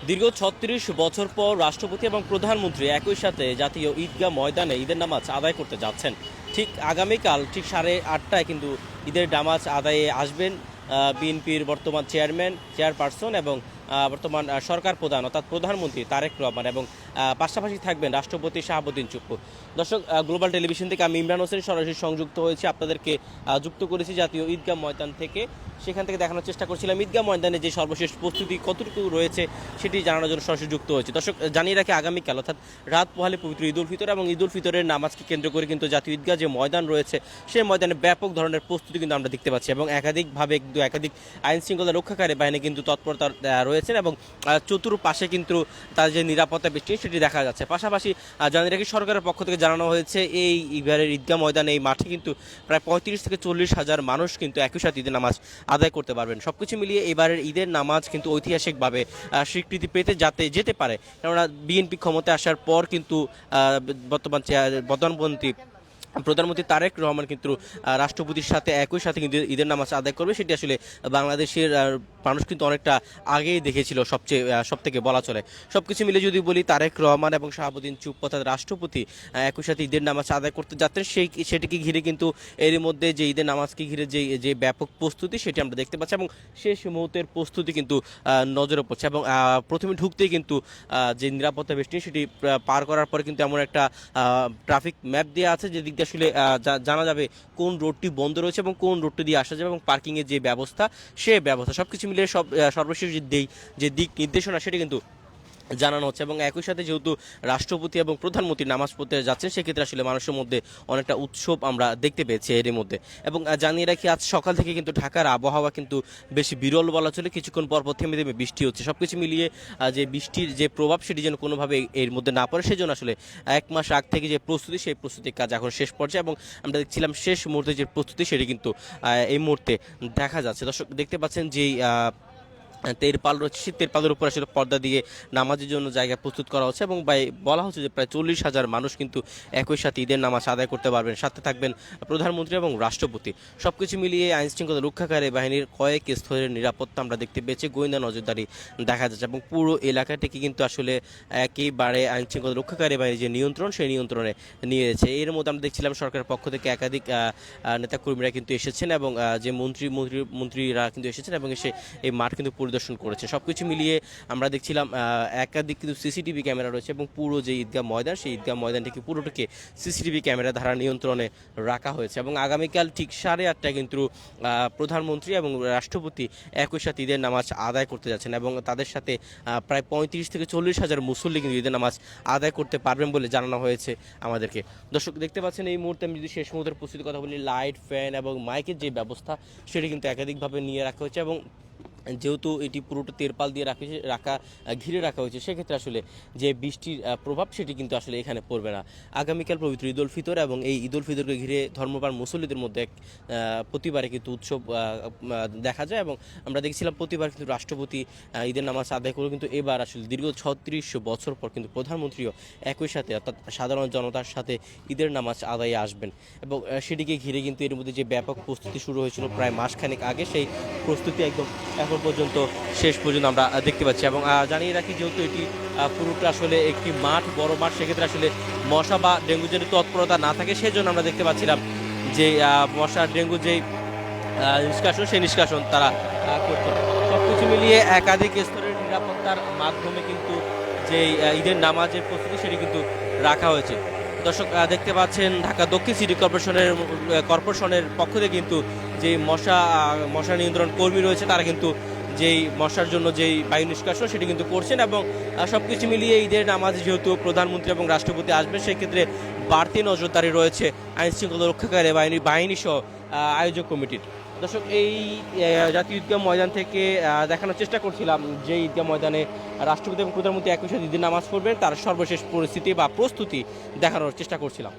দীর্ঘ ৩৬ বছর পর রাষ্ট্রপতি এবং প্রধানমন্ত্রী একই সাথে জাতীয় ঈদগাহ ময়দানে ঈদের নামাজ আদায় করতে যাচ্ছেন। ঠিক আগামীকাল ঠিক 8:30টায় কিন্তু ঈদের নামাজ আদায়ে আসবেন বিএনপির বর্তমান চেয়ারপারসন এবং বর্তমান সরকার প্রধান অর্থাৎ প্রধানমন্ত্রী তারেক রহমান এবং পাশাপাশি থাকবেন রাষ্ট্রপতি শাহাবুদ্দিন চুপ্পু। দর্শক, গ্লোবাল টেলিভিশন থেকে আমি ইমরান হোসেন সরাসরি সংযুক্ত হয়েছি, আপনাদেরকে যুক্ত করেছি জাতীয় ঈদগাহ ময়দান থেকে। সেখান থেকে দেখানোর চেষ্টা করছিলাম ঈদগাহ ময়দানে যে সর্বশেষ প্রস্তুতি কতটুকু রয়েছে সেটি জানানোর জন্য সরাসরি যুক্ত হয়েছে। দর্শক, জানিয়ে রাখি আগামীকাল অর্থাৎ রাত পোহালে পবিত্র ঈদ উল ফিতর এবং ঈদ উল ফিতরের নামাজকে কেন্দ্র করে কিন্তু জাতীয় ঈদগাহ যে ময়দান রয়েছে সেই ময়দানে ব্যাপক ধরনের প্রস্তুতি কিন্তু আমরা দেখতে পাচ্ছি এবং একাধিক আইন শৃঙ্খলা রক্ষাকারী বাহিনী কিন্তু তৎপরতা রয়েছেন এবং চতুর্পাশে কিন্তু তার যে নিরাপত্তা বেষ্টনী সেটি দেখা যাচ্ছে। পাশাপাশি জানিয়ে রাখি সরকারের পক্ষ থেকে জানানো হয়েছে এই এবারের ঈদগাহ ময়দানে এই মাঠে কিন্তু প্রায় ৩৫ থেকে ৪০ হাজার মানুষ কিন্তু একই সাথে ঈদের নামাজ আদায় করতে পারবেন। সবকিছু মিলিয়ে এবারের ঈদের নামাজ কিন্তু ঐতিহাসিকভাবে স্বীকৃতি পেতে যেতে পারে, কেননা বিএনপি ক্ষমতায় আসার পর কিন্তু বর্তমান প্রধানমন্ত্রী তারেক রহমান কিন্তু রাষ্ট্রপতির সাথে একই সাথে কিন্তু ঈদের নামাজ আদায় করবে, সেটি আসলে বাংলাদেশের মানুষ কিন্তু অনেকটা আগেই দেখেছিল সবথেকে বলা চলে। সবকিছু মিলে যদি বলি, তারেক রহমান এবং শাহাবুদ্দিন চুপ্পু অর্থাৎ রাষ্ট্রপতি একই সাথে ঈদের নামাজ আদায় করতে যাচ্ছেন, সেটিকে ঘিরে কিন্তু এরই মধ্যে যে ঈদের নামাজকে ঘিরে যে ব্যাপক প্রস্তুতি সেটি আমরা দেখতে পাচ্ছি এবং শেষ মুহূর্তের প্রস্তুতি কিন্তু নজরে পড়ছে এবং প্রথমে ঢুকতেই কিন্তু যে নিরাপত্তা বেষ্টনী সেটি পার করার পরে কিন্তু এমন একটা ট্রাফিক ম্যাপ দেওয়া আছে যে দিক দিয়ে আসলে জানা যাবে কোন রোডটি বন্ধ রয়েছে এবং কোন রোডটি দিয়ে আসা যাবে এবং পার্কিংয়ের যে ব্যবস্থা সবকিছু মিলিয়ে সর্বশেষ যে দিক নির্দেশনা সেটি কিন্তু জানানো হচ্ছে এবং একই সাথে যেহেতু রাষ্ট্রপতি এবং প্রধানমন্ত্রী নামাজ পড়তে যাচ্ছেন, সেক্ষেত্রে আসলে মানুষের মধ্যে অনেকটা উৎসব আমরা দেখতে পেয়েছি এর মধ্যে। এবং জানিয়ে রাখি, আজ সকাল থেকে কিন্তু ঢাকার আবহাওয়া কিন্তু বেশি বিরল বলা চলে, কিছুক্ষণ পর থেমে থেমে বৃষ্টি হচ্ছে। সবকিছু মিলিয়ে যে বৃষ্টির যে প্রভাব সেটি যেন কোনোভাবে এর মধ্যে না পড়ে, সেজন্য আসলে 1 মাস আগ থেকে যে প্রস্তুতি সেই প্রস্তুতির কাজ এখন শেষ পর্যায়ে এবং আমরা দেখছিলাম শেষ মুহূর্তে যে প্রস্তুতি সেটি কিন্তু এই মুহূর্তে দেখা যাচ্ছে। দর্শক, দেখতে পাচ্ছেন যেই তেরপাল রয়েছে, সেই তেরপালের উপর আসলে পর্দা দিয়ে নামাজের জন্য জায়গা প্রস্তুত করা হচ্ছে এবং বলা হচ্ছে যে প্রায় 40,000 মানুষ কিন্তু একই সাথে ঈদের নামাজ আদায় করতে পারবেন, সাথে থাকবেন প্রধানমন্ত্রী এবং রাষ্ট্রপতি। সবকিছু মিলিয়ে আইন শৃঙ্খলা রক্ষাকারী বাহিনীর কয়েক স্তরের নিরাপত্তা আমরা দেখতে পেয়েছি, গোয়েন্দা নজরদারি দেখা যাচ্ছে এবং পুরো এলাকাটিকে কিন্তু আসলে একেবারে আইন শৃঙ্খলা রক্ষাকারী বাহিনীর যে নিয়ন্ত্রণ সেই নিয়ন্ত্রণে নিয়েছে। এর মধ্যে আমরা দেখছিলাম সরকারের পক্ষ থেকে একাধিক নেতাকর্মীরা কিন্তু এসেছেন এবং যে মন্ত্রীরা কিন্তু এসেছেন এবং এই মাঠ কিন্তু পরিদর্শন করেছে। সবকিছু মিলিয়ে আমরা দেখছিলাম একাধিক কিন্তু সিসিটিভি ক্যামেরা রয়েছে এবং পুরো যে ঈদগাহ ময়দান সেই ঈদগাহ ময়দানটিকে পুরোটাকে সিসিটিভি ক্যামেরা দ্বারা নিয়ন্ত্রণে রাখা হয়েছে এবং আগামীকাল ঠিক 8:30টায় কিন্তু প্রধানমন্ত্রী এবং রাষ্ট্রপতি একই সাথে ঈদের নামাজ আদায় করতে যাচ্ছেন এবং তাদের সাথে প্রায় 35 থেকে 40 হাজার মুসল্লি কিন্তু ঈদের নামাজ আদায় করতে পারবেন বলে জানানো হয়েছে আমাদেরকে। দর্শক, দেখতে পাচ্ছেন এই মুহূর্তে আমি যদি শেষ মুহূর্তের প্রস্তুতির কথা বলি, লাইট, ফ্যান এবং মাইকের যে ব্যবস্থা সেটি কিন্তু একাধিকভাবে নিয়ে রাখা হয়েছে এবং যেহেতু এটি পুরোটা তেরপাল দিয়ে ঘিরে রাখা হয়েছে, সেক্ষেত্রে আসলে যে বৃষ্টির প্রভাব সেটি কিন্তু আসলে এখানে পড়বে না। আগামীকাল পবিত্র ঈদ উল ফিতর এবং এই ঈদ উল ফিতরকে ঘিরে ধর্মপ্রাণ মুসল্লিদের মধ্যে এক প্রতিবারে কিন্তু উৎসব দেখা যায় এবং আমরা দেখছিলাম প্রতিবার কিন্তু রাষ্ট্রপতি ঈদের নামাজ আদায় করে কিন্তু এবার আসলে দীর্ঘ ৩৬ বছর পর কিন্তু প্রধানমন্ত্রীও একই সাথে অর্থাৎ সাধারণ জনতার সাথে ঈদের নামাজ আদায়ে আসবেন এবং সেটিকে ঘিরে কিন্তু এর মধ্যে যে ব্যাপক প্রস্তুতি শুরু হয়েছিল প্রায় মাসখানেক আগে, সেই প্রস্তুতি একদম এখন পর্যন্ত শেষ পর্যন্ত আমরা দেখতে পাচ্ছি এবং জানিয়ে রাখি যেহেতু এটি পুরোটা আসলে একটি বড় মাঠ, সেক্ষেত্রে আসলে মশা বা ডেঙ্গু যদি তৎপরতা না থাকে সেজন্য আমরা দেখতে পাচ্ছিলাম যে মশা ডেঙ্গু যেই নিষ্কাশন তারা করত। সবকিছু মিলিয়ে একাধিক স্তরের নিরাপত্তার মাধ্যমে কিন্তু যে ঈদের নামাজের প্রস্তুতি সেটি কিন্তু রাখা হয়েছে। দর্শক, দেখতে পাচ্ছেন ঢাকা দক্ষিণ সিটি কর্পোরেশনের পক্ষ থেকে কিন্তু যে মশা নিয়ন্ত্রণ কর্মী রয়েছে তারা কিন্তু যেই মশার জন্য যেই বায়ু নিষ্কাশন সেটি কিন্তু করছেন এবং সবকিছু মিলিয়ে ঈদের নামাজে যেহেতু প্রধানমন্ত্রী এবং রাষ্ট্রপতি আসবেন, সেক্ষেত্রে বাড়তি নজরদারি রয়েছে আইন শৃঙ্খলা রক্ষাকারী বাহিনী সহ আয়োজক কমিটির। দর্শক, এই জাতীয় ঈদগাহ ময়দান থেকে দেখানোর চেষ্টা করছিলাম যে ঈদগাহ ময়দানে রাষ্ট্রপতি এবং প্রধানমন্ত্রী একই সাথে ঈদের নামাজ পড়বেন, তার সর্বশেষ পরিস্থিতি বা প্রস্তুতি দেখানোর চেষ্টা করছিলাম।